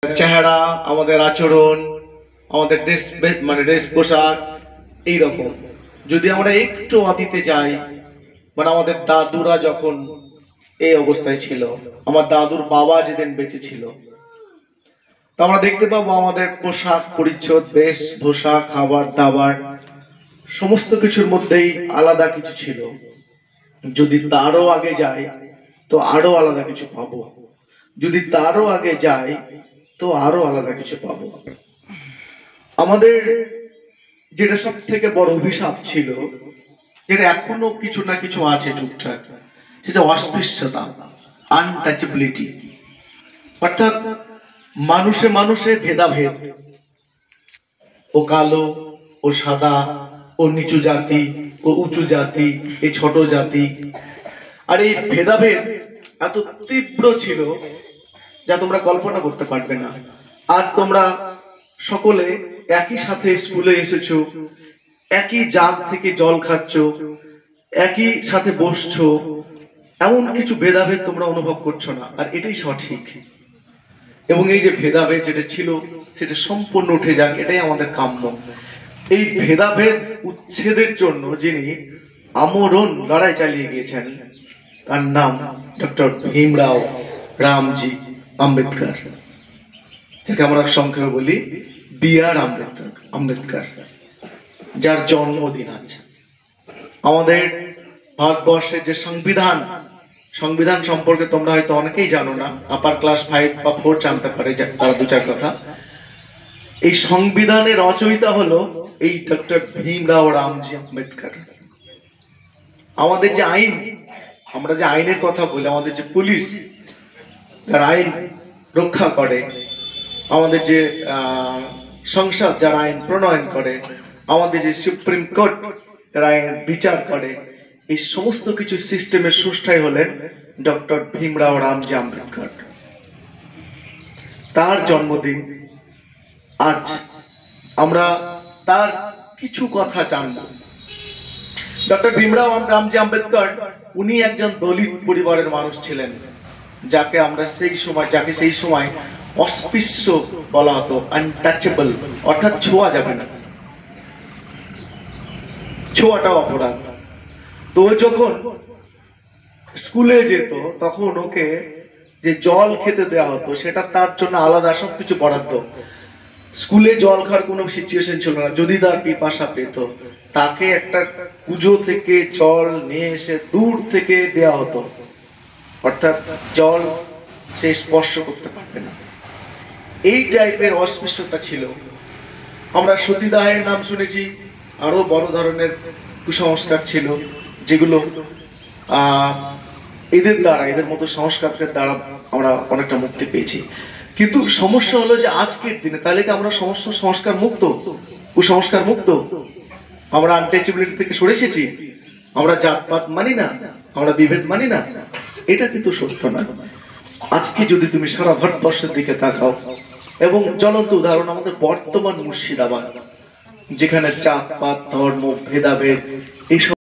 চেহারা, আমাদের আচরণ, আমাদের ড্রেস পোশাক এইরকম। যদি আমরা একটু অতীতে যাই, মানে আমাদের দাদুরা যখন এই অবস্থায় ছিল, আমার দাদুর বাবা যেদিন বেঁচে ছিল, তো আমরা দেখতে পাবো আমাদের পোশাক পরিচ্ছদ, বেশভূষা, খাবার দাবার সমস্ত কিছুর মধ্যেই আলাদা কিছু ছিল। যদি তারও আগে যাই তো আরো আলাদা কিছু পাবো, যদি তারও আগে যাই তো আরো আলাদা কিছু পাবো। আমাদের যেটা সব থেকে বড় অভিশাপ ছিল, যেটা এখনো কিছু না কিছু আছে টুকটাক, সেটা অস্পৃশ্যতা, আনটাচেবিলিটি। অর্থাৎ মানুষে মানুষে ভেদাভেদ, ও কালো, ও সাদা, ও নিচু জাতি, ও উঁচু জাতি, এই ছোট জাতি। আর এই ভেদাভেদ এত তীব্র ছিল যা তোমরা কল্পনা করতে পারবে না। আজ তোমরা সকলে একই সাথে স্কুলে এসেছো, একই জাগ থেকে জল খাচ্ছ, একই সাথে বসছো, এমন কিছু ভেদাভেদ তোমরা অনুভব করছো না। আর এটাই সঠিক। এবং এই যে ভেদাভেদ যেটা ছিল সেটা সম্পূর্ণ উঠে যাক, এটাই আমাদের কাম্য। এই ভেদাভেদ উচ্ছেদের জন্য যিনি আমরণ লড়াই চালিয়ে গিয়েছেন, তার নাম ডক্টর ভীমরাও রামজি আম্বেদকর, যাকে আমরা সংক্ষেপে বলি বি.আর. আম্বেদকর, যার জন্মদিন আছে। আমাদের ভারতবর্ষের যে সংবিধান সম্পর্কে তোমরা হয়তো অনেকেই জানো না, আপার ক্লাস 5 বা 4 জানতে পারে তারা দু চার কথা। এই সংবিধানের রচয়িতা হলো এই ডক্টর ভীমরাও রামজি আম্বেদকর। আমাদের যে আইন, আমরা যে আইনের কথা বলি, আমাদের যে পুলিশ যারা আইন রক্ষা করে, আমাদের যে সংসদ যারা আইন প্রণয়ন করে, আমাদের যে সুপ্রিম কোর্ট যারা আইনের বিচার করে, এই সমস্ত কিছু সিস্টেমের স্রষ্টাই হলেন ডক্টর ভীমরাও রামজি আম্বেদকর। তার জন্মদিন আজ। আমরা তার কিছু কথা জানব। ডক্টর ভীমরাও রামজি আম্বেদকর উনি একজন দলিত পরিবারের মানুষ ছিলেন, যাকে সেই সময় অস্পৃশ্য বলা হতো, আনটাচেবল, অর্থাৎ ছোঁয়া যাবে না, ছোঁয়াটাও অপরাধ। তো যখন স্কুলে যেত তখন ওকে যে জল খেতে দেওয়া হতো সেটা তার জন্য আলাদা সবকিছু বরাদ্দ। স্কুলে জল খাওয়ার কোনো সিচুয়েশন ছিল না। যদি তার পিপাসা পেত, তাকে একটা কুজো থেকে জল নিয়ে এসে দূর থেকে দেওয়া হতো, অর্থাৎ জল সে স্পর্শ করতে পারবে না। এই টাইপের অস্পৃশ্যতা ছিল। আমরা সতীদাহের নাম শুনেছি, আরো বড় ধরনের কুসংস্কার ছিল, যেগুলো এদের মতো সংস্কারের দ্বারা আমরা অনেকটা মুক্তি পেয়েছি। কিন্তু সমস্যা হলো যে আজকের দিনে তাহলে কি আমরা সমস্ত সংস্কার মুক্ত, কুসংস্কার মুক্ত? আমরা আনটাচেবিলিটি থেকে সরে এসেছি, আমরা জাতপাত মানি না, আমরা বিভেদ মানি না? এটা কিন্তু সত্য না। আজকে যদি তুমি সারা ভারতবর্ষের দিকে তাকাও, এবং জ্বলন্ত উদাহরণ আমাদের বর্তমান মুর্শিদাবাদ, যেখানে জাতপাত, ধর্ম, ভেদাভেদ এইসব